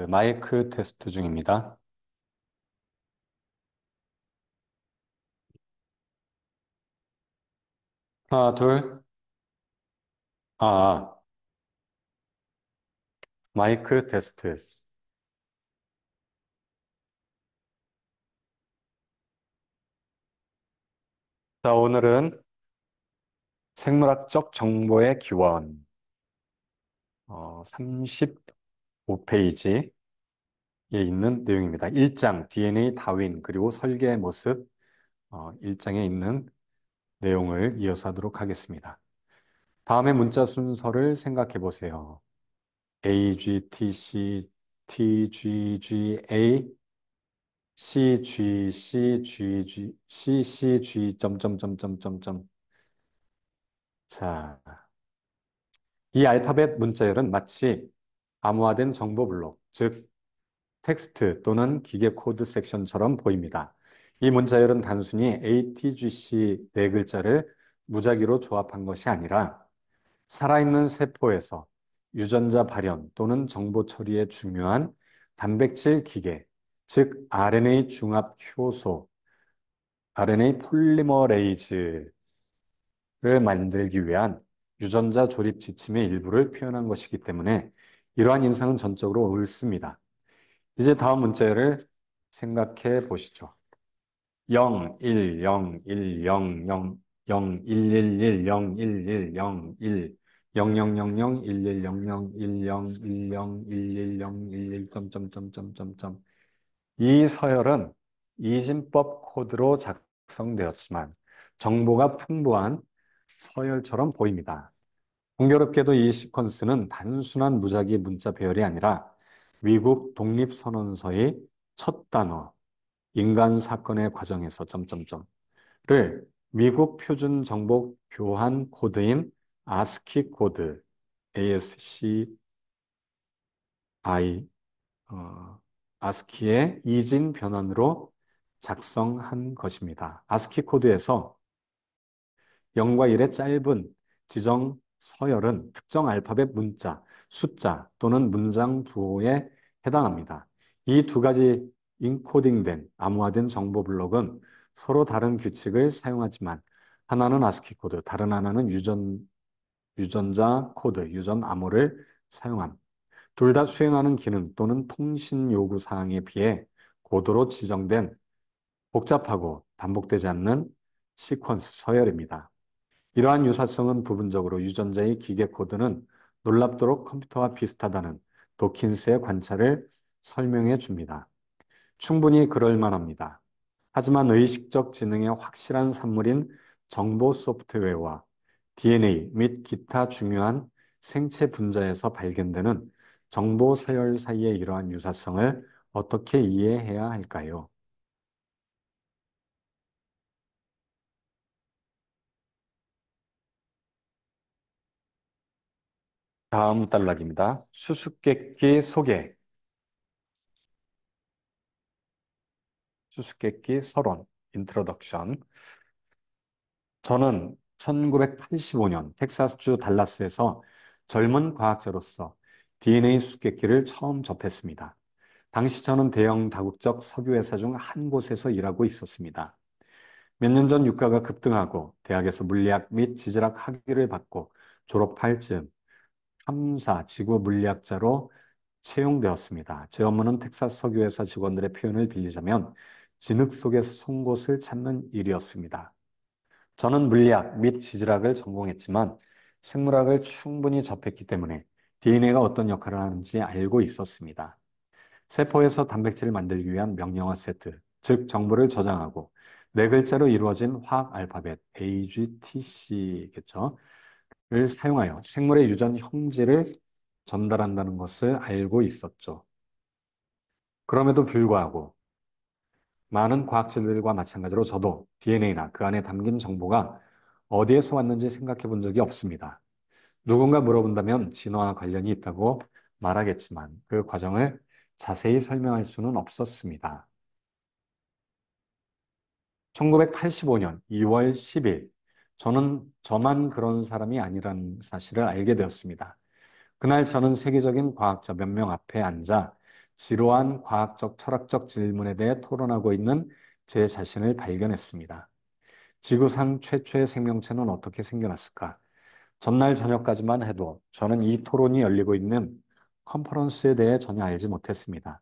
마이크 테스트 중입니다. 하나, 둘, 아, 마이크 테스트. 자, 오늘은 생물학적 정보의 기원, 35페이지에 있는 내용입니다. 1장, DNA 다윈, 그리고 설계의 모습, 1장에 있는 내용을 이어서 하도록 하겠습니다. 다음의 문자 순서를 생각해 보세요. A, G, T, C, T, G, G, A, C, G, C, G, G, C, C, G, 점점점점점점. 자, 이 알파벳 문자열은 마치 암호화된 정보 블록, 즉 텍스트 또는 기계 코드 섹션처럼 보입니다. 이 문자열은 단순히 ATGC 네 글자를 무작위로 조합한 것이 아니라 살아있는 세포에서 유전자 발현 또는 정보 처리에 중요한 단백질 기계, 즉 RNA 중합 효소, RNA 폴리머레이즈를 만들기 위한 유전자 조립 지침의 일부를 표현한 것이기 때문에 이러한 인상은 전적으로 옳습니다. 이제 다음 문제를 생각해 보시죠. 0, 1, 0, 1, 0, 0, 0, 1, 1, 1, 0, 1, 1, 0, 1, 0, 0, 0, 0, 1, 1, 0, 0, 1, 0, 1, 0, 1, 1, 0, 1, 1, 점, 점, 점, 점, 점, 점. 이 서열은 이진법 코드로 작성되었지만 정보가 풍부한 서열처럼 보입니다. 공교롭게도 이 시퀀스는 단순한 무작위 문자 배열이 아니라 미국 독립선언서의 첫 단어, 인간 사건의 과정에서 점점점을 미국 표준 정보 교환 코드인 아스키 코드, ASCII, 아스키의 이진 변환으로 작성한 것입니다. 아스키 코드에서 0과 1의 짧은 지정 서열은 특정 알파벳 문자, 숫자 또는 문장 부호에 해당합니다. 이 두 가지 인코딩된 암호화된 정보 블록은 서로 다른 규칙을 사용하지만 하나는 아스키 코드, 다른 하나는 유전자 코드, 유전 암호를 사용함. 둘 다 수행하는 기능 또는 통신 요구 사항에 비해 고도로 지정된 복잡하고 반복되지 않는 시퀀스 서열입니다. 이러한 유사성은 부분적으로 유전자의 기계 코드는 놀랍도록 컴퓨터와 비슷하다는 도킨스의 관찰을 설명해 줍니다. 충분히 그럴 만합니다. 하지만 의식적 지능의 확실한 산물인 정보 소프트웨어와 DNA 및 기타 중요한 생체 분자에서 발견되는 정보 서열 사이의 이러한 유사성을 어떻게 이해해야 할까요? 다음 단락입니다. 수수께끼 소개, 수수께끼 서론, 인트로덕션. 저는 1985년 텍사스주 달라스에서 젊은 과학자로서 DNA 수수께끼를 처음 접했습니다. 당시 저는 대형 다국적 석유회사 중 한 곳에서 일하고 있었습니다. 몇 년 전 유가가 급등하고 대학에서 물리학 및 지질학 학위를 받고 졸업할 즈음 탐사 지구 물리학자로 채용되었습니다. 제 업무는 텍사스 석유회사 직원들의 표현을 빌리자면 진흙 속에서 송곳을 찾는 일이었습니다. 저는 물리학 및 지질학을 전공했지만 생물학을 충분히 접했기 때문에 DNA가 어떤 역할을 하는지 알고 있었습니다. 세포에서 단백질을 만들기 위한 명령어 세트, 즉 정보를 저장하고 네 글자로 이루어진 화학 알파벳 AGTC겠죠. 를 사용하여 생물의 유전 형질을 전달한다는 것을 알고 있었죠. 그럼에도 불구하고 많은 과학자들과 마찬가지로 저도 DNA나 그 안에 담긴 정보가 어디에서 왔는지 생각해 본 적이 없습니다. 누군가 물어본다면 진화와 관련이 있다고 말하겠지만 그 과정을 자세히 설명할 수는 없었습니다. 1985년 2월 10일, 저는 저만 그런 사람이 아니라는 사실을 알게 되었습니다. 그날 저는 세계적인 과학자 몇 명 앞에 앉아 지루한 과학적, 철학적 질문에 대해 토론하고 있는 제 자신을 발견했습니다. 지구상 최초의 생명체는 어떻게 생겨났을까? 전날 저녁까지만 해도 저는 이 토론이 열리고 있는 컨퍼런스에 대해 전혀 알지 못했습니다.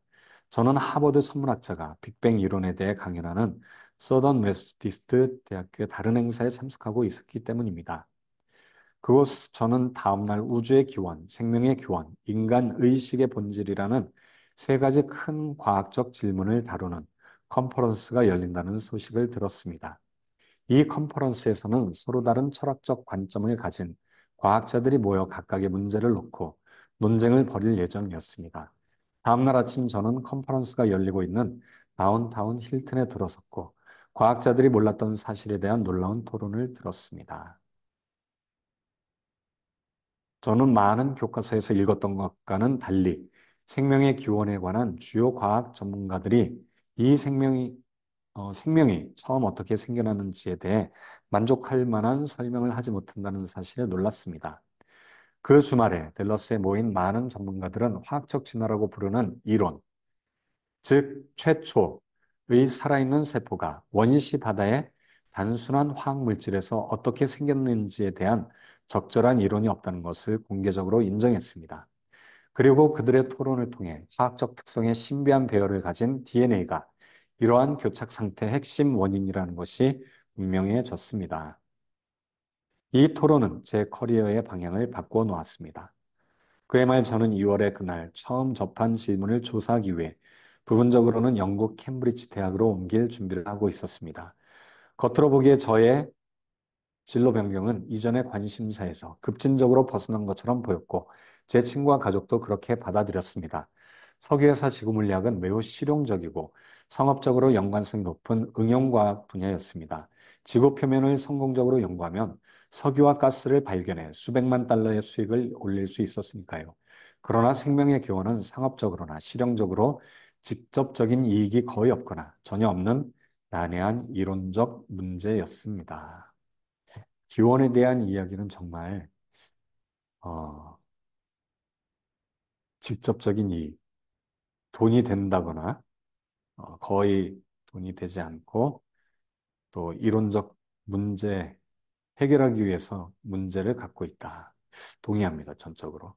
저는 하버드 천문학자가 빅뱅 이론에 대해 강연하는 서던 메소디스트 대학교의 다른 행사에 참석하고 있었기 때문입니다. 그곳 저는 다음날 우주의 기원, 생명의 기원, 인간 의식의 본질이라는 세 가지 큰 과학적 질문을 다루는 컨퍼런스가 열린다는 소식을 들었습니다. 이 컨퍼런스에서는 서로 다른 철학적 관점을 가진 과학자들이 모여 각각의 문제를 놓고 논쟁을 벌일 예정이었습니다. 다음날 아침 저는 컨퍼런스가 열리고 있는 다운타운 힐튼에 들어섰고 과학자들이 몰랐던 사실에 대한 놀라운 토론을 들었습니다. 저는 많은 교科서에서 읽었던 것과는 달리 생명의 기원에 관한 주요 과학 전문가들이 이 생명이 처음 어떻게 생겨났는지에 대해 만족할 만한 설명을 하지 못한다는 사실에 놀랐습니다. 그 주말에 댈러스에 모인 많은 전문가들은 화학적 진화라고 부르는 이론, 즉 최초의 살아있는 세포가 원시 바다의 단순한 화학 물질에서 어떻게 생겼는지에 대한 적절한 이론이 없다는 것을 공개적으로 인정했습니다. 그리고 그들의 토론을 통해 화학적 특성의 신비한 배열을 가진 DNA가 이러한 교착 상태의 핵심 원인이라는 것이 분명해졌습니다. 이 토론은 제 커리어의 방향을 바꾸어 놓았습니다. 그의 말 저는 2월에 그날 처음 접한 질문을 조사하기 위해 부분적으로는 영국 캠브리지 대학으로 옮길 준비를 하고 있었습니다. 겉으로 보기에 저의 진로 변경은 이전의 관심사에서 급진적으로 벗어난 것처럼 보였고 제 친구와 가족도 그렇게 받아들였습니다. 석유회사 지구물리학은 매우 실용적이고 상업적으로 연관성이 높은 응용과학 분야였습니다. 지구 표면을 성공적으로 연구하면 석유와 가스를 발견해 수백만 달러의 수익을 올릴 수 있었으니까요. 그러나 생명의 기원은 상업적으로나 실용적으로 직접적인 이익이 거의 없거나 전혀 없는 난해한 이론적 문제였습니다. 기원에 대한 이야기는 정말 어, 직접적인 이익, 돈이 된다거나 거의 돈이 되지 않고 또 이론적 문제 해결하기 위해서 문제를 갖고 있다. 동의합니다, 전적으로.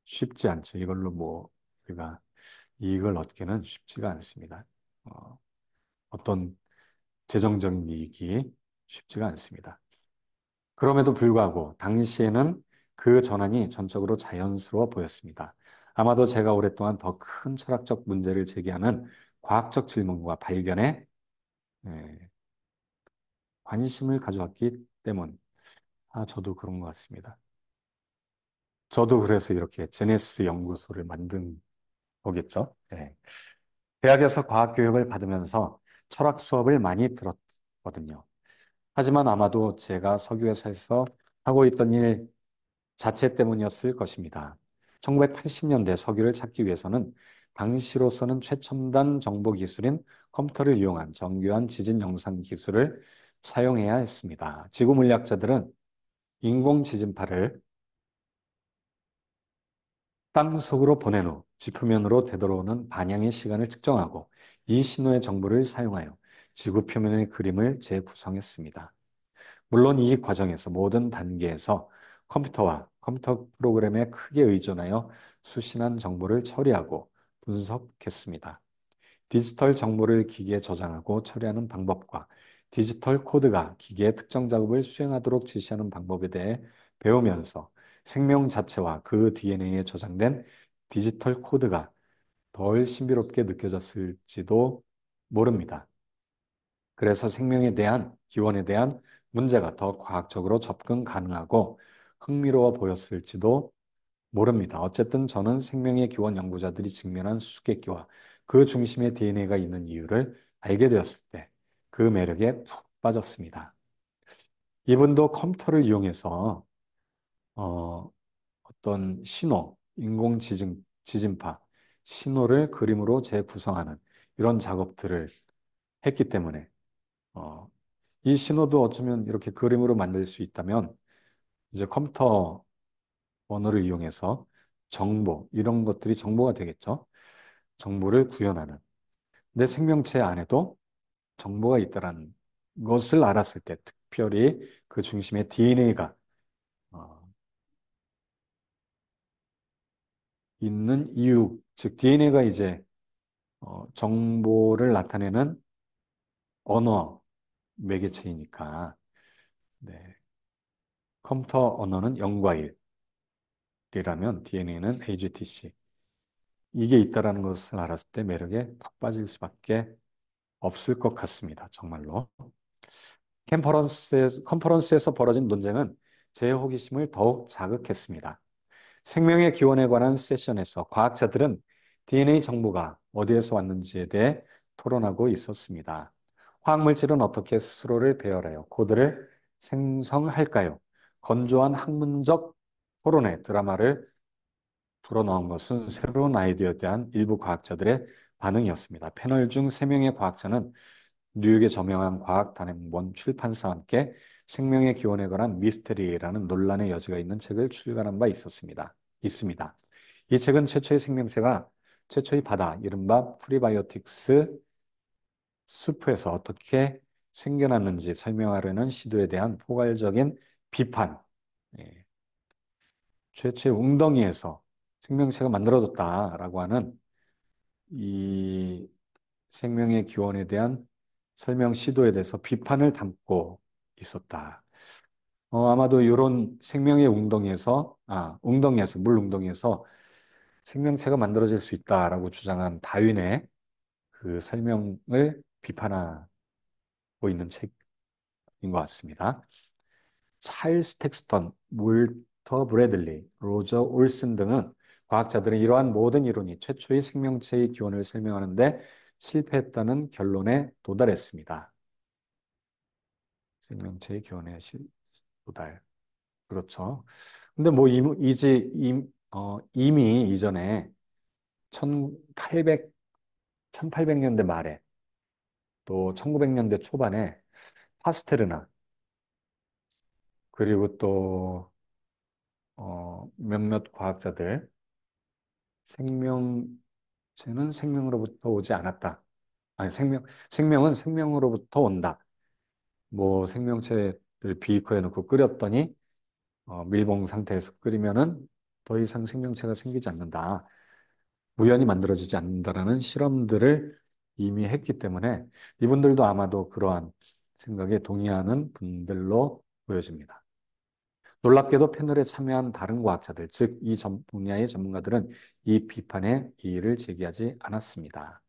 쉽지 않죠. 이걸로 뭐 우리가 이익을 얻기는 쉽지가 않습니다. 어, 어떤 재정적인 이익이 쉽지가 않습니다. 그럼에도 불구하고 당시에는 그 전환이 전적으로 자연스러워 보였습니다. 아마도 제가 오랫동안 더 큰 철학적 문제를 제기하는 과학적 질문과 발견에 예, 관심을 가져왔기 때문. 저도 그런 것 같습니다. 저도 그래서 이렇게 제네시스 연구소를 만든 거겠죠. 예. 대학에서 과학 교육을 받으면서 철학 수업을 많이 들었거든요. 하지만 아마도 제가 석유회사에서 하고 있던 일 자체 때문이었을 것입니다. 1980년대 석유를 찾기 위해서는 당시로서는 최첨단 정보 기술인 컴퓨터를 이용한 정교한 지진 영상 기술을 사용해야 했습니다. 지구 물리학자들은 인공 지진파를 땅 속으로 보낸 후 지표면으로 되돌아오는 반향의 시간을 측정하고 이 신호의 정보를 사용하여 지구 표면의 그림을 재구성했습니다. 물론 이 과정에서 모든 단계에서 컴퓨터와 컴퓨터 프로그램에 크게 의존하여 수신한 정보를 처리하고 분석했습니다. 디지털 정보를 기기에 저장하고 처리하는 방법과 디지털 코드가 기계의 특정 작업을 수행하도록 지시하는 방법에 대해 배우면서 생명 자체와 그 DNA에 저장된 디지털 코드가 덜 신비롭게 느껴졌을지도 모릅니다. 그래서 생명에 대한 기원에 대한 문제가 더 과학적으로 접근 가능하고 흥미로워 보였을지도 모릅니다. 어쨌든 저는 생명의 기원 연구자들이 직면한 수수께끼와 그 중심에 DNA가 있는 이유를 알게 되었을 때 그 매력에 푹 빠졌습니다. 이분도 컴퓨터를 이용해서 어, 어떤 신호, 지진파 신호를 그림으로 재구성하는 이런 작업들을 했기 때문에 어, 이 신호도 어쩌면 이렇게 그림으로 만들 수 있다면 이제 컴퓨터 언어를 이용해서 정보, 이런 것들이 정보가 되겠죠. 정보를 구현하는. 내 생명체 안에도 정보가 있다라는 것을 알았을 때, 특별히 그 중심에 DNA가 있는 이유, 즉 DNA가 이제 정보를 나타내는 언어 매개체이니까, 네. 컴퓨터 언어는 0과 1이라면 DNA는 AGTC. 이게 있다라는 것을 알았을 때 매력에 푹 빠질 수밖에 없을 것 같습니다. 정말로. 컨퍼런스에서 벌어진 논쟁은 제 호기심을 더욱 자극했습니다. 생명의 기원에 관한 세션에서 과학자들은 DNA 정보가 어디에서 왔는지에 대해 토론하고 있었습니다. 화학물질은 어떻게 스스로를 배열하여 코드를 생성할까요? 건조한 학문적 토론의 드라마를 불어넣은 것은 새로운 아이디어에 대한 일부 과학자들의 반응이었습니다. 패널 중 3명의 과학자는 뉴욕의 저명한 과학단행본 출판사와 함께 생명의 기원에 관한 미스테리라는 논란의 여지가 있는 책을 출간한 바 있습니다. 이 책은 최초의 바다, 이른바 프리바이오틱스 수프에서 어떻게 생겨났는지 설명하려는 시도에 대한 포괄적인 비판, 예, 최초의 웅덩이에서 생명체가 만들어졌다라고 하는 이 생명의 기원에 대한 설명 시도에 대해서 비판을 담고 있었다. 아마도 이런 생명의 물 웅덩이에서 생명체가 만들어질 수 있다라고 주장한 다윈의 그 설명을 비판하고 있는 책인 것 같습니다. 찰스 텍스턴, 몰터 브래들리, 로저 올슨 등은 과학자들은 이러한 모든 이론이 최초의 생명체의 기원을 설명하는데 실패했다는 결론에 도달했습니다. 생명체의 기원에 도달. 그렇죠. 근데 뭐 이미 이전에 1800, 1800년대 말에 또 1900년대 초반에 파스테르나 그리고 또 몇몇 과학자들 생명체는 생명으로부터 오지 않았다. 아니 생명은 생명으로부터 온다. 뭐 생명체를 비이커에 넣고 끓였더니 밀봉 상태에서 끓이면은 더 이상 생명체가 생기지 않는다. 우연히 만들어지지 않는다라는 실험들을 이미 했기 때문에 이분들도 아마도 그러한 생각에 동의하는 분들로 보여집니다. 놀랍게도 패널에 참여한 다른 과학자들, 즉 이 분야의 전문가들은 이 비판에 이의를 제기하지 않았습니다.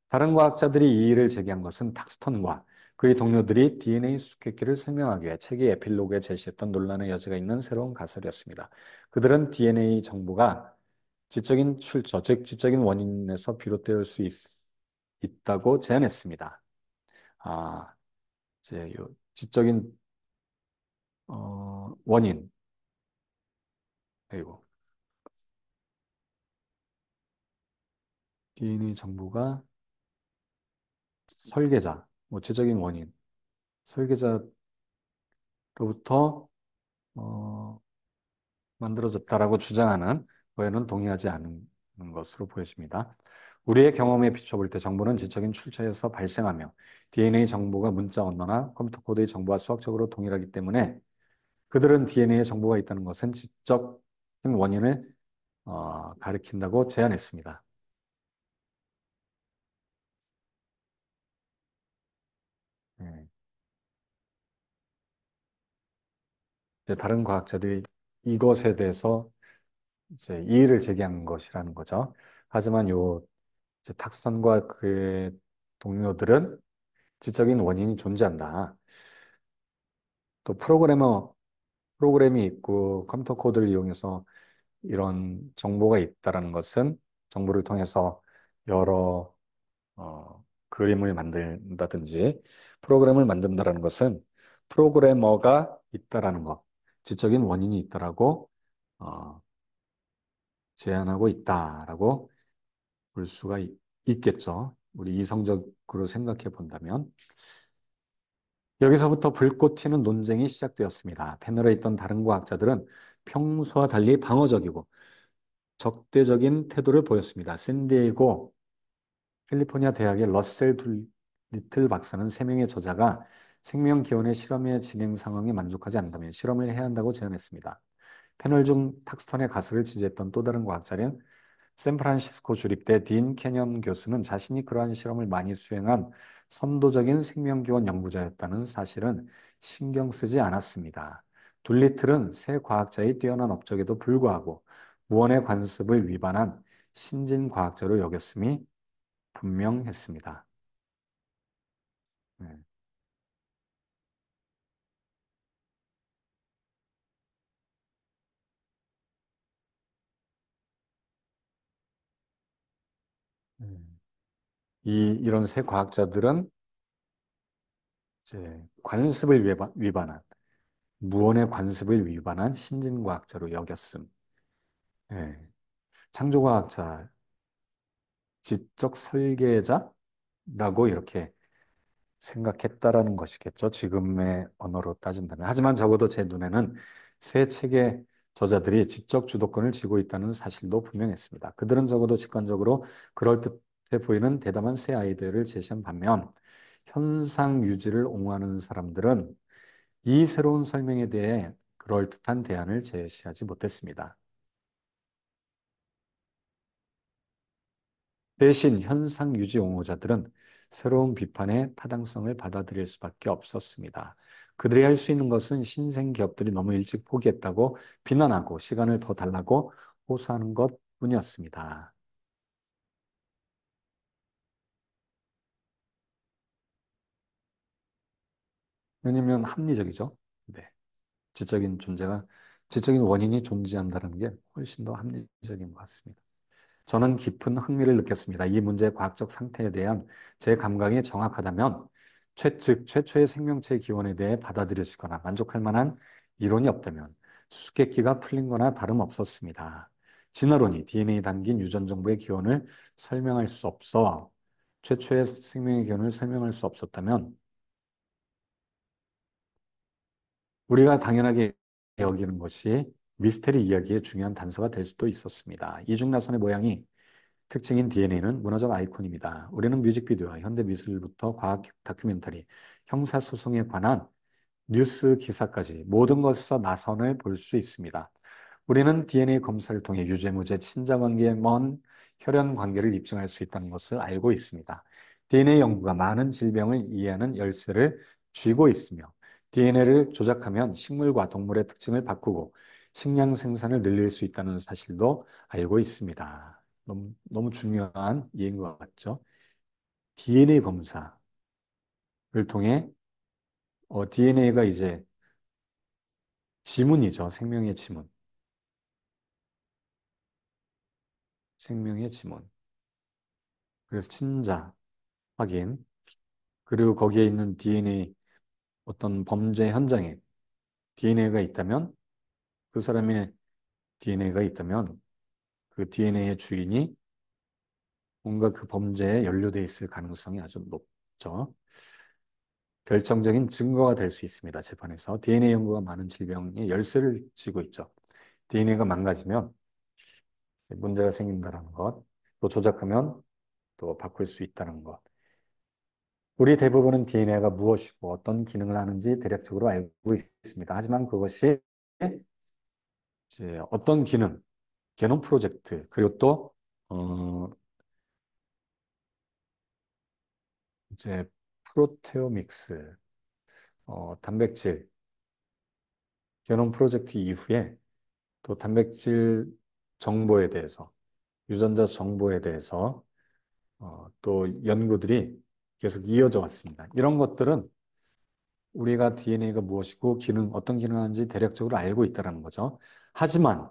다른 과학자들이 이의를 제기한 것은 탁스턴과 그의 동료들이 DNA 수수께끼를 설명하기 위해 책의 에필로그에 제시했던 논란의 여지가 있는 새로운 가설이었습니다. 그들은 DNA 정보가 지적인 출처, 즉 지적인 원인에서 비롯될 수 있다고 제안했습니다. 아, 이제 요 지적인 원인, 그리고 DNA 정보가 설계자, 뭐 지적인 원인, 설계자로부터 어, 만들어졌다라고 주장하는 거에는 동의하지 않는 것으로 보여집니다. 우리의 경험에 비춰볼 때 정보는 지적인 출처에서 발생하며 DNA 정보가 문자 언어나 컴퓨터 코드의 정보와 수학적으로 동일하기 때문에 그들은 DNA에 정보가 있다는 것은 지적인 원인을 가리킨다고 제안했습니다. 예. 이제 다른 과학자들이 이것에 대해서 이제 이의를 제기한 것이라는 거죠. 하지만 이제 탁선과 그의 동료들은 지적인 원인이 존재한다. 또 프로그램이 있고 컴퓨터 코드를 이용해서 이런 정보가 있다라는 것은 정보를 통해서 여러 그림을 만든다든지 프로그램을 만든다라는 것은 프로그래머가 있다라는 것, 지적인 원인이 있다라고 어, 제안하고 있다라고 볼 수가 있겠죠. 우리 이성적으로 생각해 본다면. 여기서부터 불꽃 튀는 논쟁이 시작되었습니다. 패널에 있던 다른 과학자들은 평소와 달리 방어적이고 적대적인 태도를 보였습니다. 샌디에이고 캘리포니아 대학의 러셀 둘리틀 박사는 세 명의 저자가 생명 기원의 실험의 진행 상황에 만족하지 않는다면 실험을 해야 한다고 제안했습니다. 패널 중 탁스턴의 가설을 지지했던 또 다른 과학자는 샌프란시스코 주립대 딘 캐년 교수는 자신이 그러한 실험을 많이 수행한 선도적인 생명기원 연구자였다는 사실은 신경 쓰지 않았습니다. 둘리틀은 새 과학자의 뛰어난 업적에도 불구하고 무언의 관습을 위반한 신진 과학자로 여겼음이 분명했습니다. 네. 이런 새 과학자들은 이제 관습을 위반한, 무언의 관습을 위반한 신진과학자로 여겼음. 예. 창조과학자, 지적 설계자라고 이렇게 생각했다라는 것이겠죠. 지금의 언어로 따진다면. 하지만 적어도 제 눈에는 새 책의 저자들이 지적 주도권을 쥐고 있다는 사실도 분명했습니다. 그들은 적어도 직관적으로 그럴듯해 보이는 대담한 새 아이디어를 제시한 반면 현상 유지를 옹호하는 사람들은 이 새로운 설명에 대해 그럴듯한 대안을 제시하지 못했습니다. 대신 현상 유지 옹호자들은 새로운 비판의 타당성을 받아들일 수밖에 없었습니다. 그들이 할 수 있는 것은 신생 기업들이 너무 일찍 포기했다고 비난하고 시간을 더 달라고 호소하는 것뿐이었습니다. 왜냐하면 합리적이죠. 네. 지적인 존재가, 지적인 원인이 존재한다는 게 훨씬 더 합리적인 것 같습니다. 저는 깊은 흥미를 느꼈습니다. 이 문제의 과학적 상태에 대한 제 감각이 정확하다면 최측 최초의 생명체 기원에 대해 받아들여지거나 만족할 만한 이론이 없다면 수수께끼가 풀린 거나 다름없었습니다. 진화론이 DNA 담긴 유전 정보의 기원을 설명할 수 없어 최초의 생명의 기원을 설명할 수 없었다면 우리가 당연하게 여기는 것이 미스테리 이야기의 중요한 단서가 될 수도 있었습니다. 이중나선의 모양이 특징인 DNA는 문화적 아이콘입니다. 우리는 뮤직비디오와 현대 미술부터 과학 다큐멘터리, 형사소송에 관한 뉴스 기사까지 모든 것에서 나선을 볼 수 있습니다. 우리는 DNA 검사를 통해 유죄무죄, 친자관계의 먼 혈연 관계를 입증할 수 있다는 것을 알고 있습니다. DNA 연구가 많은 질병을 이해하는 열쇠를 쥐고 있으며 DNA를 조작하면 식물과 동물의 특징을 바꾸고 식량 생산을 늘릴 수 있다는 사실도 알고 있습니다. 너무 중요한 예인 것 같죠? DNA 검사를 통해 DNA가 이제 지문이죠. 생명의 지문. 생명의 지문. 그래서 친자 확인. 그리고 거기에 있는 DNA 어떤 범죄 현장에 DNA가 있다면 그 사람의 DNA가 있다면 그 DNA의 주인이 뭔가 그 범죄에 연루돼 있을 가능성이 아주 높죠. 결정적인 증거가 될 수 있습니다. 재판에서. DNA 연구가 많은 질병의 열쇠를 쥐고 있죠. DNA가 망가지면 문제가 생긴다는 것, 또 조작하면 또 바꿀 수 있다는 것. 우리 대부분은 DNA가 무엇이고 어떤 기능을 하는지 대략적으로 알고 있습니다. 하지만 그것이 이제 어떤 기능, 게놈 프로젝트, 그리고 또, 이제 프로테오믹스, 단백질, 게놈 프로젝트 이후에 또 단백질 정보에 대해서, 유전자 정보에 대해서 또 연구들이 계속 이어져 왔습니다. 이런 것들은 우리가 DNA가 무엇이고 어떤 기능을 하는지 대략적으로 알고 있다는 거죠. 하지만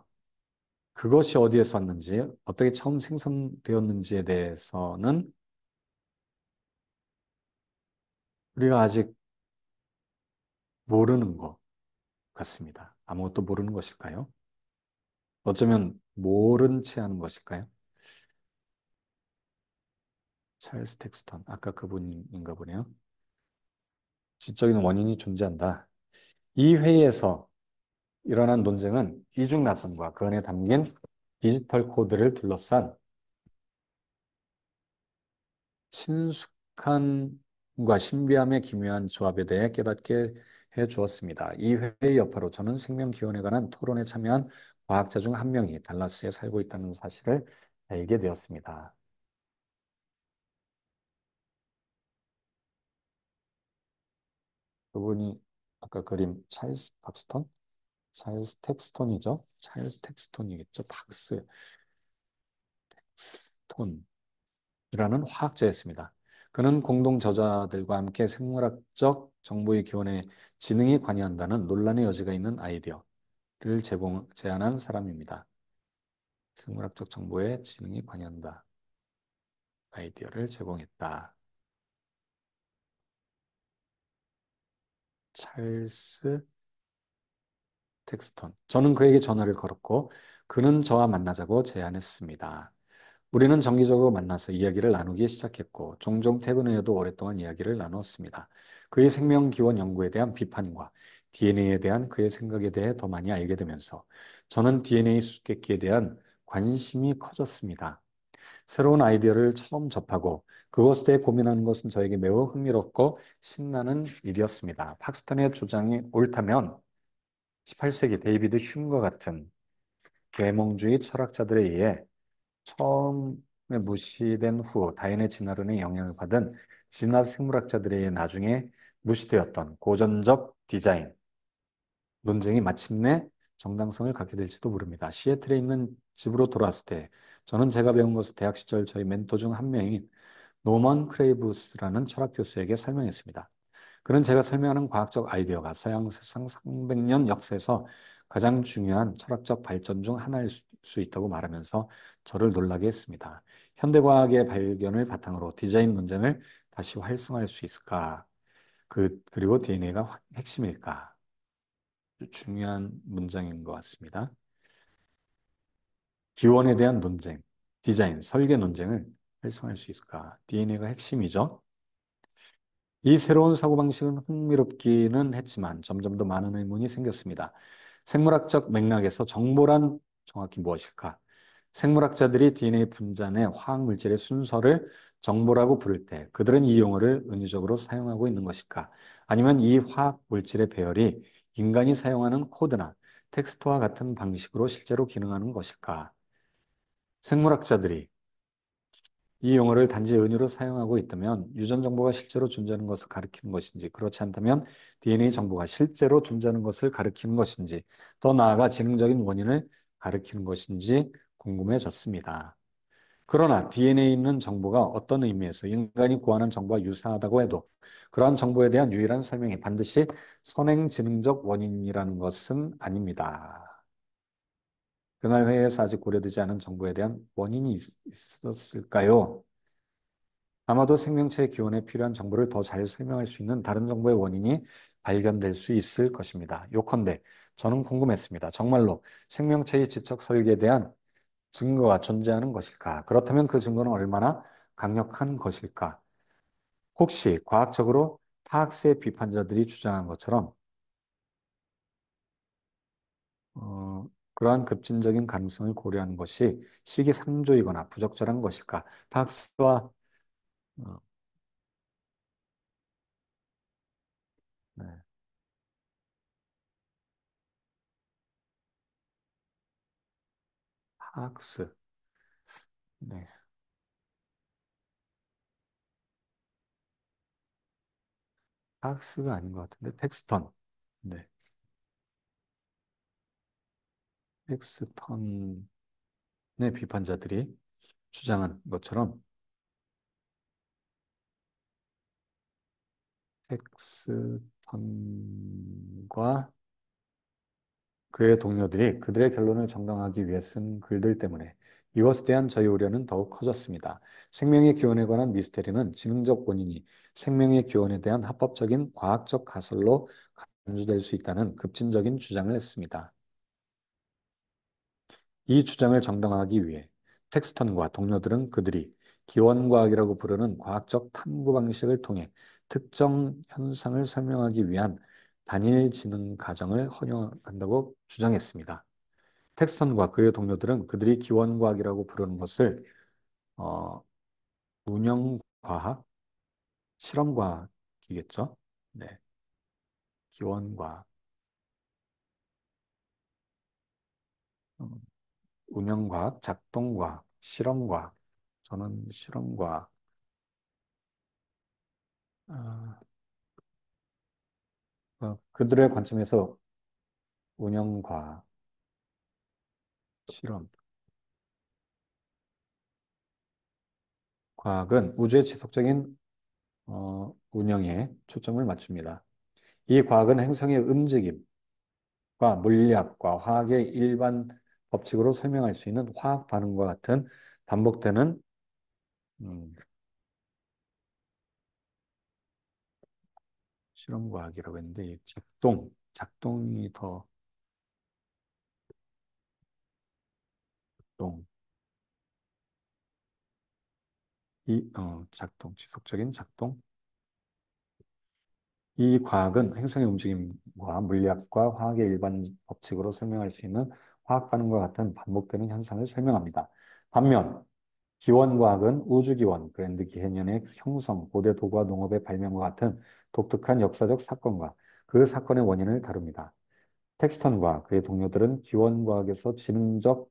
그것이 어디에서 왔는지, 어떻게 처음 생성되었는지에 대해서는 우리가 아직 모르는 것 같습니다. 아무것도 모르는 것일까요? 어쩌면 모른 채 하는 것일까요? 찰스 텍스턴, 아까 그분인가 보네요. 지적인 원인이 존재한다. 이 회의에서 일어난 논쟁은 이중나선과 그 안에 담긴 디지털 코드를 둘러싼 친숙함과 신비함의 기묘한 조합에 대해 깨닫게 해 주었습니다. 이 회의 여파로 저는 생명기원에 관한 토론에 참여한 과학자 중 한 명이 달라스에 살고 있다는 사실을 알게 되었습니다. 그분이 아까 그림 찰스 박스톤? 찰스 텍스톤이죠? 찰스 텍스톤이겠죠? 박스톤이라는 화학자였습니다. 그는 공동 저자들과 함께 생물학적 정보의 기원에 지능이 관여한다는 논란의 여지가 있는 아이디어를 제안한 사람입니다. 생물학적 정보에 지능이 관여한다. 아이디어를 제공했다. 찰스 텍스턴. 저는 그에게 전화를 걸었고 그는 저와 만나자고 제안했습니다. 우리는 정기적으로 만나서 이야기를 나누기 시작했고 종종 퇴근 후에도 오랫동안 이야기를 나누었습니다. 그의 생명 기원 연구에 대한 비판과 DNA에 대한 그의 생각에 대해 더 많이 알게 되면서 저는 DNA 수수께끼에 대한 관심이 커졌습니다. 새로운 아이디어를 처음 접하고 그것에 대해 고민하는 것은 저에게 매우 흥미롭고 신나는 일이었습니다. 팍스턴의 주장이 옳다면 18세기 데이비드 휴임과 같은 계몽주의 철학자들에 의해 처음에 무시된 후 다인의 진화론에 영향을 받은 진화 생물학자들에 의해 나중에 무시되었던 고전적 디자인 논쟁이 마침내 정당성을 갖게 될지도 모릅니다. 시애틀에 있는 집으로 돌아왔을 때 저는 제가 배운 것을 대학 시절 저희 멘토 중 한 명인 노먼 크레이브스라는 철학 교수에게 설명했습니다. 그는 제가 설명하는 과학적 아이디어가 서양 세상 300년 역사에서 가장 중요한 철학적 발전 중 하나일 수 있다고 말하면서 저를 놀라게 했습니다. 현대과학의 발견을 바탕으로 디자인 논쟁을 다시 활성화할 수 있을까? 그리고 DNA가 핵심일까? 중요한 문장인 것 같습니다. 기원에 대한 논쟁, 디자인, 설계 논쟁을 활성화할 수 있을까? DNA가 핵심이죠. 이 새로운 사고방식은 흥미롭기는 했지만 점점 더 많은 의문이 생겼습니다. 생물학적 맥락에서 정보란 정확히 무엇일까? 생물학자들이 DNA 분자의 화학물질의 순서를 정보라고 부를 때 그들은 이 용어를 은유적으로 사용하고 있는 것일까? 아니면 이 화학물질의 배열이 인간이 사용하는 코드나 텍스트와 같은 방식으로 실제로 기능하는 것일까? 생물학자들이 이 용어를 단지 은유로 사용하고 있다면 유전 정보가 실제로 존재하는 것을 가리키는 것인지, 그렇지 않다면 DNA 정보가 실제로 존재하는 것을 가리키는 것인지, 더 나아가 지능적인 원인을 가리키는 것인지 궁금해졌습니다. 그러나 DNA에 있는 정보가 어떤 의미에서 인간이 구하는 정보와 유사하다고 해도 그러한 정보에 대한 유일한 설명이 반드시 선행 지능적 원인이라는 것은 아닙니다. 그날 회의에서 아직 고려되지 않은 정보에 대한 원인이 있었을까요? 아마도 생명체의 기원에 필요한 정보를 더 잘 설명할 수 있는 다른 정보의 원인이 발견될 수 있을 것입니다. 요컨대 저는 궁금했습니다. 정말로 생명체의 지적 설계에 대한 증거가 존재하는 것일까? 그렇다면 그 증거는 얼마나 강력한 것일까? 혹시 과학적으로 타학세 비판자들이 주장한 것처럼 그러한 급진적인 가능성을 고려하는 것이 시기상조이거나 부적절한 것일까? 타학스와 어, 네, 타학스, 네, 타학스가 아닌 것 같은데 텍스턴, 네, 텍스턴의 비판자들이 주장한 것처럼 텍스턴과 그의 동료들이 그들의 결론을 정당화하기 위해 쓴 글들 때문에 이것에 대한 저희 우려는 더욱 커졌습니다. 생명의 기원에 관한 미스테리는 지능적 원인이 생명의 기원에 대한 합법적인 과학적 가설로 간주될 수 있다는 급진적인 주장을 했습니다. 이 주장을 정당화하기 위해 텍스턴과 동료들은 그들이 기원과학이라고 부르는 과학적 탐구 방식을 통해 특정 현상을 설명하기 위한 단일 지능 가정을 허용한다고 주장했습니다. 텍스턴과 그의 동료들은 그들이 기원과학이라고 부르는 것을 어, 운영과학, 실험과학이겠죠. 네, 기원과학, 어, 운영과학, 작동과학, 실험과학. 저는 실험과학. 아, 그들의 관점에서 운영과학, 실험, 과학은 우주의 지속적인 운영에 초점을 맞춥니다. 이 과학은 행성의 움직임과 물리학과 화학의 일반 법칙으로 설명할 수 있는 화학 반응과 같은 반복되는 음, 실험과학이라고 했는데 이 작동이 더 작동, 지속적인 작동. 이 과학은 행성의 움직임과 물리학과 화학의 일반 법칙으로 설명할 수 있는 화학 반응과 같은 반복되는 현상을 설명합니다. 반면 기원과학은 우주기원, 그랜드 기해년의 형성, 고대 도과 농업의 발명과 같은 독특한 역사적 사건과 그 사건의 원인을 다룹니다. 텍스턴과 그의 동료들은 기원과학에서 지적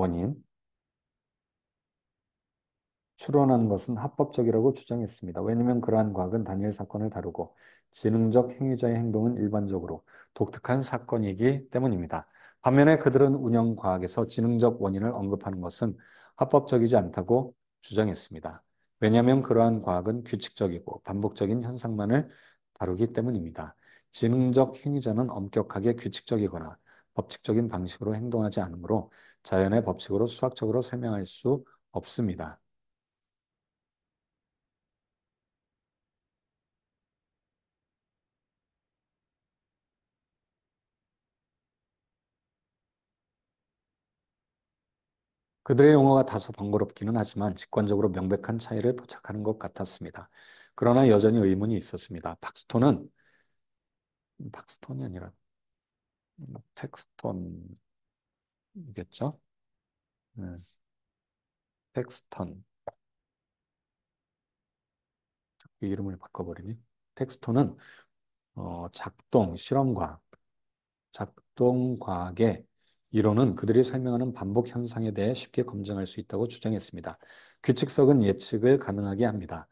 원인, 추론하는 것은 합법적이라고 주장했습니다. 왜냐하면 그러한 과학은 단일 사건을 다루고 지능적 행위자의 행동은 일반적으로 독특한 사건이기 때문입니다. 반면에 그들은 운영 과학에서 지능적 원인을 언급하는 것은 합법적이지 않다고 주장했습니다. 왜냐하면 그러한 과학은 규칙적이고 반복적인 현상만을 다루기 때문입니다. 지능적 행위자는 엄격하게 규칙적이거나 법칙적인 방식으로 행동하지 않으므로 자연의 법칙으로 수학적으로 설명할 수 없습니다. 그들의 용어가 다소 번거롭기는 하지만 직관적으로 명백한 차이를 포착하는 것 같았습니다. 그러나 여전히 의문이 있었습니다. 팍스톤이 아니라 텍스톤이겠죠? 네, 텍스턴. 그 이름을 바꿔버리네. 텍스톤은 실험과 작동과학의 이론은 그들이 설명하는 반복 현상에 대해 쉽게 검증할 수 있다고 주장했습니다. 규칙성은 예측을 가능하게 합니다.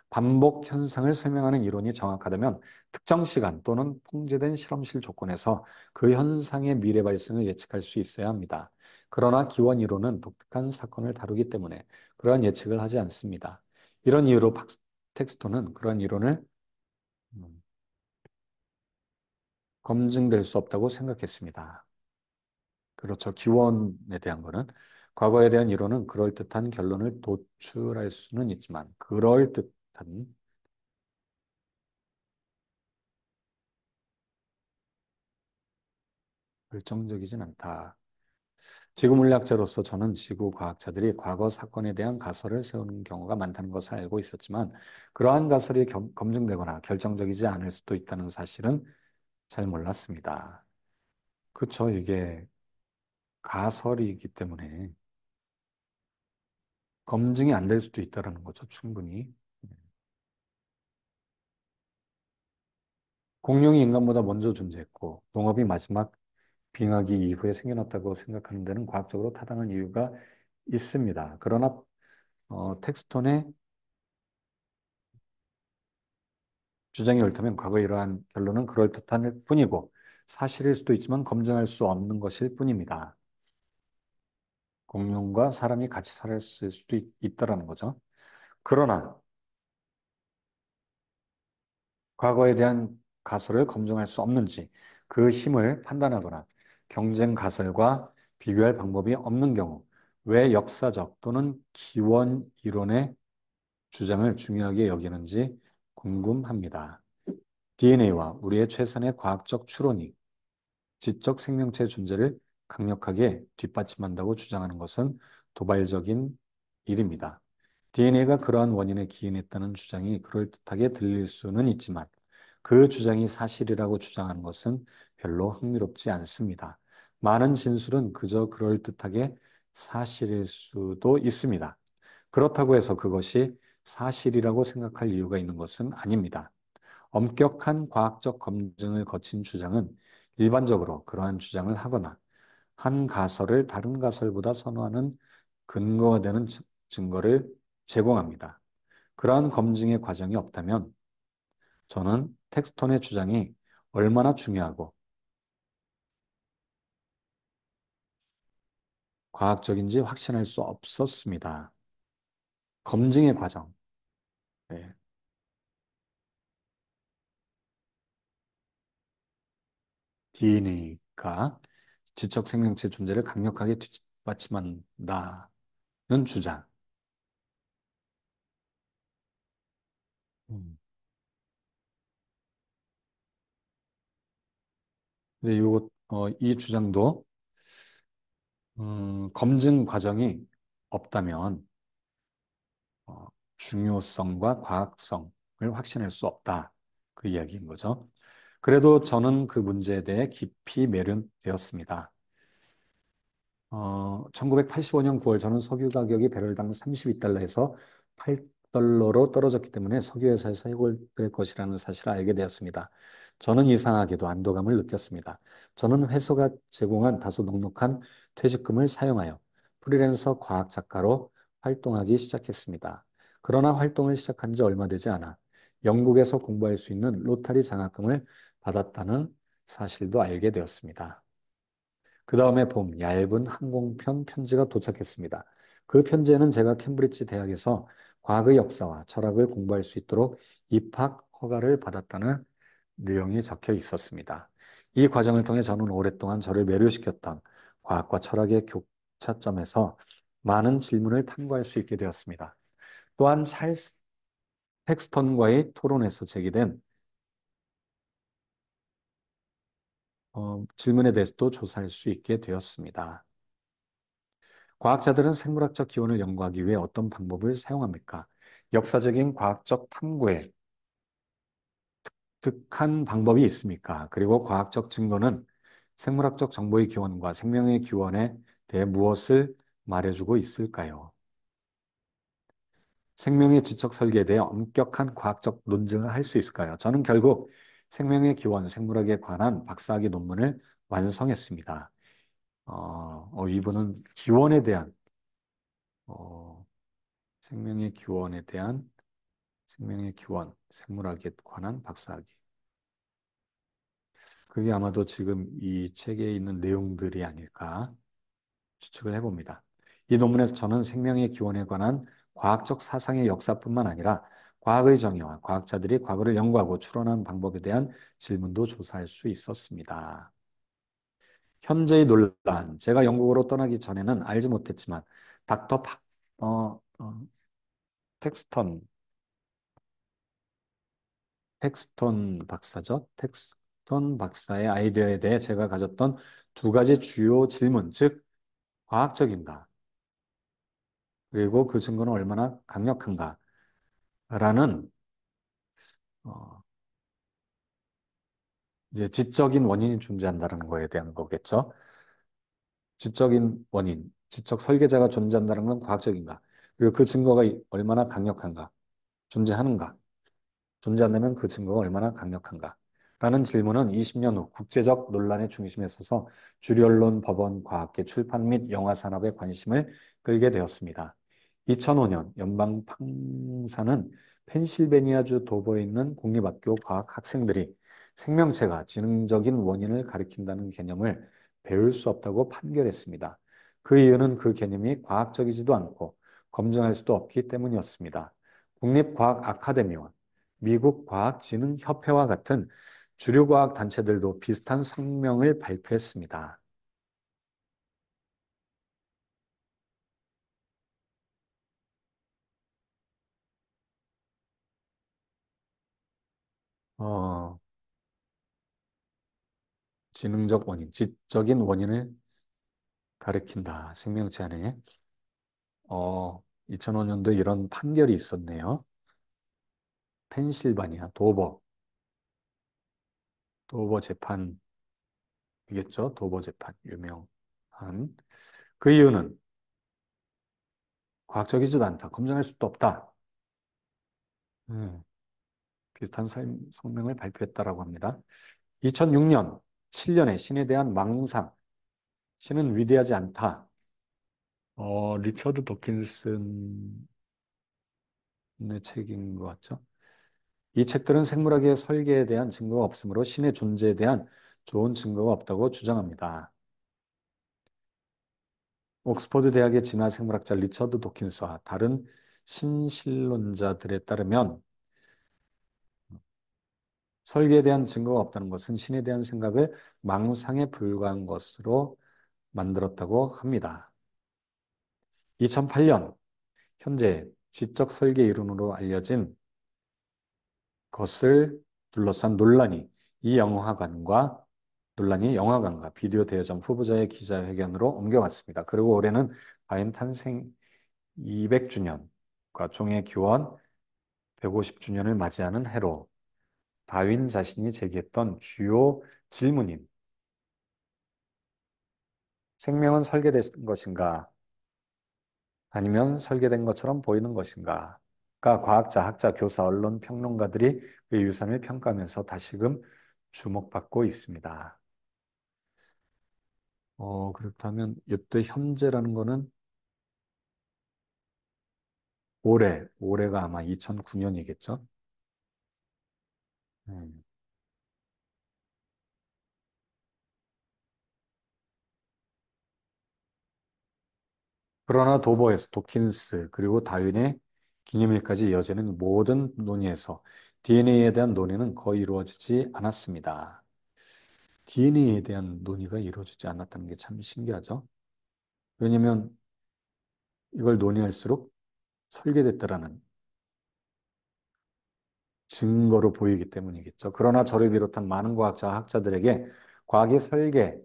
반복 현상을 설명하는 이론이 정확하다면 특정 시간 또는 통제된 실험실 조건에서 그 현상의 미래 발생을 예측할 수 있어야 합니다. 그러나 기원 이론은 독특한 사건을 다루기 때문에 그러한 예측을 하지 않습니다. 이런 이유로 텍스토는 그런 이론을 음, 검증될 수 없다고 생각했습니다. 그렇죠. 기원에 대한 거는 과거에 대한 이론은 그럴듯한 결론을 도출할 수는 있지만 그럴듯한 결정적이진 않다. 지구물리학자로서 저는 지구 과학자들이 과거 사건에 대한 가설을 세우는 경우가 많다는 것을 알고 있었지만 그러한 가설이 검증되거나 결정적이지 않을 수도 있다는 사실은 잘 몰랐습니다. 그렇죠. 이게 가설이기 때문에 검증이 안 될 수도 있다는 거죠. 충분히. 공룡이 인간보다 먼저 존재했고 농업이 마지막 빙하기 이후에 생겨났다고 생각하는 데는 과학적으로 타당한 이유가 있습니다. 그러나 텍스톤의 주장이 옳다면 과거 이러한 결론은 그럴듯한 뿐이고 사실일 수도 있지만 검증할 수 없는 것일 뿐입니다. 공룡과 사람이 같이 살았을 수도 있다라는 거죠. 그러나 과거에 대한 가설을 검증할 수 없는지 그 힘을 판단하거나 경쟁 가설과 비교할 방법이 없는 경우 왜 역사적 또는 기원 이론의 주장을 중요하게 여기는지 궁금합니다. DNA와 우리의 최선의 과학적 추론이 지적 생명체 존재를 강력하게 뒷받침한다고 주장하는 것은 도발적인 일입니다. DNA가 그러한 원인에 기인했다는 주장이 그럴듯하게 들릴 수는 있지만 그 주장이 사실이라고 주장하는 것은 별로 흥미롭지 않습니다. 많은 진술은 그저 그럴듯하게 사실일 수도 있습니다. 그렇다고 해서 그것이 사실이라고 생각할 이유가 있는 것은 아닙니다. 엄격한 과학적 검증을 거친 주장은 일반적으로 그러한 주장을 하거나 한 가설을 다른 가설보다 선호하는 근거가 되는 증거를 제공합니다. 그러한 검증의 과정이 없다면 저는 텍스톤의 주장이 얼마나 중요하고 과학적인지 확신할 수 없었습니다. 검증의 과정. 네. DNA가 지적 생명체 존재를 강력하게 뒷받침한다는 주장. 음. 근데 이 주장도 검증 과정이 없다면 어, 중요성과 과학성을 확신할 수 없다. 그 이야기인 거죠. 그래도 저는 그 문제에 대해 깊이 매료되었습니다. 1985년 9월 저는 석유 가격이 배럴당 32달러에서 8달러로 떨어졌기 때문에 석유 회사에서 해고될 것이라는 사실을 알게 되었습니다. 저는 이상하게도 안도감을 느꼈습니다. 저는 회사가 제공한 다소 넉넉한 퇴직금을 사용하여 프리랜서 과학 작가로 활동하기 시작했습니다. 그러나 활동을 시작한 지 얼마 되지 않아 영국에서 공부할 수 있는 로타리 장학금을 받았다는 사실도 알게 되었습니다. 그 다음에 봄, 얇은 항공편 편지가 도착했습니다. 그 편지에는 제가 캠브리지 대학에서 과학의 역사와 철학을 공부할 수 있도록 입학 허가를 받았다는 내용이 적혀 있었습니다. 이 과정을 통해 저는 오랫동안 저를 매료시켰던 과학과 철학의 교차점에서 많은 질문을 탐구할 수 있게 되었습니다. 또한 찰스 텍스턴과의 토론에서 제기된 질문에 대해서도 조사할 수 있게 되었습니다. 과학자들은 생물학적 기원을 연구하기 위해 어떤 방법을 사용합니까? 역사적인 과학적 탐구에 득한 방법이 있습니까? 그리고 과학적 증거는 생물학적 정보의 기원과 생명의 기원에 대해 무엇을 말해주고 있을까요? 생명의 지적 설계에 대해 엄격한 과학적 논증을 할 수 있을까요? 저는 결국 생명의 기원, 생물학에 관한 박사학위 논문을 완성했습니다. 이분은 기원에 대한 어, 생명의 기원에 대한 생명의 기원, 생물학에 관한 박사학위. 그게 아마도 지금 이 책에 있는 내용들이 아닐까 추측을 해봅니다. 이 논문에서 저는 생명의 기원에 관한 과학적 사상의 역사뿐만 아니라 과학의 정의와 과학자들이 과거를 연구하고 추론한 방법에 대한 질문도 조사할 수 있었습니다. 현재의 논란, 제가 영국으로 떠나기 전에는 알지 못했지만 닥터 어, 어, 텍스턴 텍스톤 박사죠. 텍스톤 박사의 아이디어에 대해 제가 가졌던 두 가지 주요 질문, 즉 과학적인가, 그리고 그 증거는 얼마나 강력한가라는 어, 이제 지적인 원인이 존재한다는 거에 대한 거겠죠. 지적인 원인, 지적 설계자가 존재한다는 건 과학적인가, 그리고 그 증거가 얼마나 강력한가, 존재하는가. 존재한다면 그 증거가 얼마나 강력한가? 라는 질문은 20년 후 국제적 논란의 중심에 서서 주류 언론, 법원, 과학계, 출판 및 영화 산업에 관심을 끌게 되었습니다. 2005년 연방 판사는 펜실베니아주 도보에 있는 공립학교 과학 학생들이 생명체가 지능적인 원인을 가리킨다는 개념을 배울 수 없다고 판결했습니다. 그 이유는 그 개념이 과학적이지도 않고 검증할 수도 없기 때문이었습니다. 국립과학 아카데미원 미국 과학진흥협회와 같은 주류과학 단체들도 비슷한 성명을 발표했습니다. 어, 지능적 원인, 지적인 원인을 가리킨다. 생명체 안에. 2005년도에 이런 판결이 있었네요. 펜실바니아 도버 재판이겠죠. 도버 재판 유명한. 그 이유는 과학적이지도 않다. 검증할 수도 없다. 음, 비슷한 성명을 발표했다라고 합니다. 2006년, 7년에 신에 대한 망상. 신은 위대하지 않다. 리처드 도킨슨의 책인 것 같죠. 이 책들은 생물학의 설계에 대한 증거가 없으므로 신의 존재에 대한 좋은 증거가 없다고 주장합니다. 옥스퍼드 대학의 진화 생물학자 리처드 도킨스와 다른 신실론자들에 따르면 설계에 대한 증거가 없다는 것은 신에 대한 생각을 망상에 불과한 것으로 만들었다고 합니다. 2008년 현재 지적 설계 이론으로 알려진 것을 둘러싼 이 영화관과 논란이 영화관과 비디오 대여점 후보자의 기자회견으로 옮겨갔습니다. 그리고 올해는 다윈 탄생 200주년과 종의 기원 150주년을 맞이하는 해로 다윈 자신이 제기했던 주요 질문인 생명은 설계된 것인가 아니면 설계된 것처럼 보이는 것인가 가 과학자, 학자, 교사, 언론, 평론가들이 그 유산을 평가하면서 다시금 주목받고 있습니다. 그렇다면 이때 현재라는 거는 올해가 아마 2009년이겠죠? 음. 그러나 도버에서 도킨스 그리고 다윈의 기념일까지 이어지는 모든 논의에서 DNA에 대한 논의는 거의 이루어지지 않았습니다. DNA에 대한 논의가 이루어지지 않았다는 게 참 신기하죠? 왜냐하면 이걸 논의할수록 설계됐다라는 증거로 보이기 때문이겠죠. 그러나 저를 비롯한 많은 과학자, 학자들에게 과학의 설계,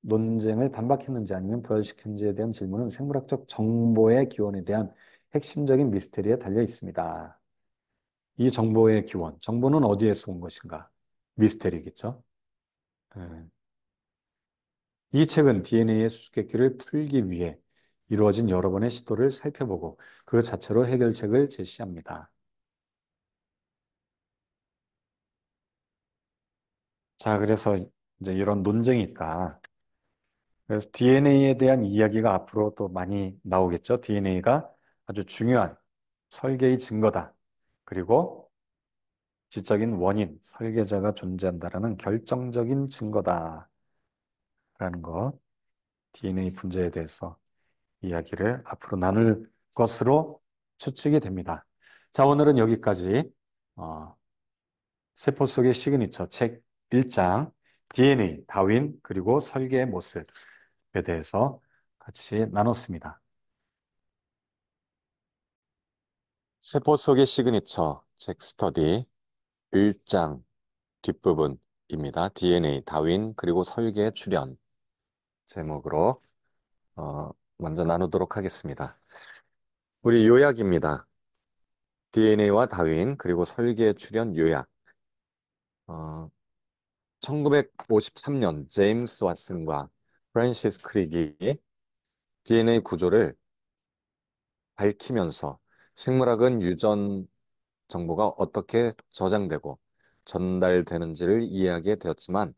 논쟁을 반박했는지 아니면 부활시켰는지에 대한 질문은 생물학적 정보의 기원에 대한 핵심적인 미스테리에 달려 있습니다. 이 정보의 기원, 정보는 어디에서 온 것인가? 미스테리겠죠. 예. 이 책은 DNA의 수수께끼를 풀기 위해 이루어진 여러 번의 시도를 살펴보고 그 자체로 해결책을 제시합니다. 자, 그래서 이제 이런 논쟁이 있다. 그래서 DNA에 대한 이야기가 앞으로 또 많이 나오겠죠. DNA가 아주 중요한 설계의 증거다. 그리고 지적인 원인, 설계자가 존재한다라는 결정적인 증거다라는 것, DNA 분자에 대해서 이야기를 앞으로 나눌 것으로 추측이 됩니다. 자, 오늘은 여기까지 어, 세포 속의 시그니처 책 1장 DNA, 다윈, 그리고 설계의 모습에 대해서 같이 나눴습니다. 세포 속의 시그니처 책 스터디 1장 뒷부분입니다. DNA, 다윈, 그리고 설계 출현 제목으로 먼저 나누도록 하겠습니다. 우리 요약입니다. DNA와 다윈, 그리고 설계 출현 요약. 어, 1953년 제임스 왓슨과 프랜시스 크릭이 DNA 구조를 밝히면서 생물학은 유전 정보가 어떻게 저장되고 전달되는지를 이해하게 되었지만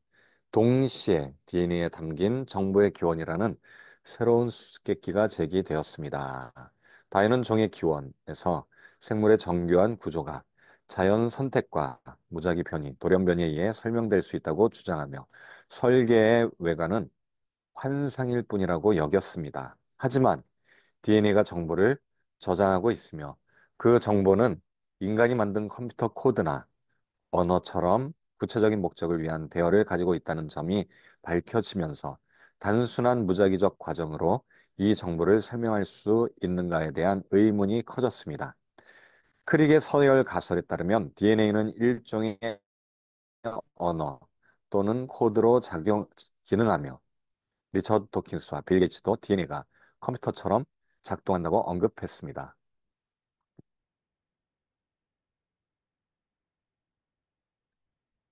동시에 DNA에 담긴 정보의 기원이라는 새로운 수수께끼가 제기되었습니다. 다윈은 종의 기원에서 생물의 정교한 구조가 자연 선택과 무작위 변이, 돌연 변이에 의해 설명될 수 있다고 주장하며 설계의 외관은 환상일 뿐이라고 여겼습니다. 하지만 DNA가 정보를 저장하고 있으며 그 정보는 인간이 만든 컴퓨터 코드나 언어처럼 구체적인 목적을 위한 배열을 가지고 있다는 점이 밝혀지면서 단순한 무작위적 과정으로 이 정보를 설명할 수 있는가에 대한 의문이 커졌습니다. 크릭의 서열 가설에 따르면 DNA는 일종의 언어 또는 코드로 기능하며 리처드 도킨스와 빌 게이츠도 DNA가 컴퓨터처럼 작동한다고 언급했습니다.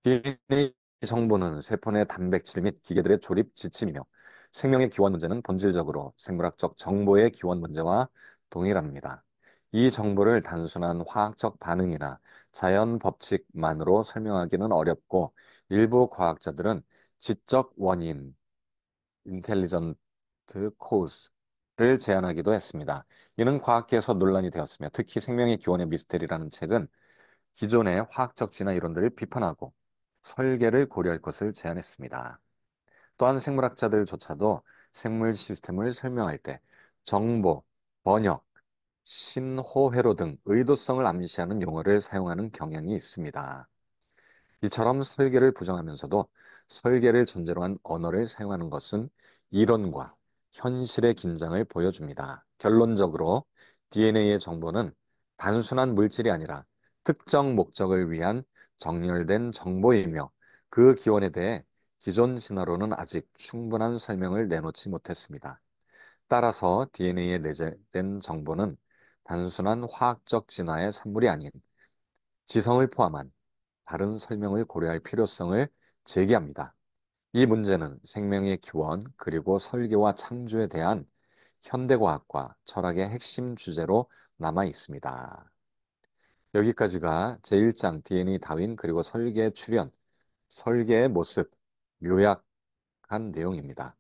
DNA 정보는 세포 내 단백질 및 기계들의 조립 지침이며 생명의 기원 문제는 본질적으로 생물학적 정보의 기원 문제와 동일합니다. 이 정보를 단순한 화학적 반응이나 자연 법칙만으로 설명하기는 어렵고 일부 과학자들은 지적 원인, 인텔리전트 코즈를 제안하기도 했습니다. 이는 과학계에서 논란이 되었으며 특히 생명의 기원의 미스테리라는 책은 기존의 화학적 진화 이론들을 비판하고 설계를 고려할 것을 제안했습니다. 또한 생물학자들조차도 생물 시스템을 설명할 때 정보, 번역, 신호 회로 등 의도성을 암시하는 용어를 사용하는 경향이 있습니다. 이처럼 설계를 부정하면서도 설계를 전제로 한 언어를 사용하는 것은 이론과 현실의 긴장을 보여줍니다. 결론적으로 DNA의 정보는 단순한 물질이 아니라 특정 목적을 위한 정렬된 정보이며 그 기원에 대해 기존 진화로는 아직 충분한 설명을 내놓지 못했습니다. 따라서 DNA에 내재된 정보는 단순한 화학적 진화의 산물이 아닌 지성을 포함한 다른 설명을 고려할 필요성을 제기합니다. 이 문제는 생명의 기원 그리고 설계와 창조에 대한 현대과학과 철학의 핵심 주제로 남아 있습니다. 여기까지가 제1장 DNA 다윈 그리고 설계의 출현, 설계의 모습, 요약한 내용입니다.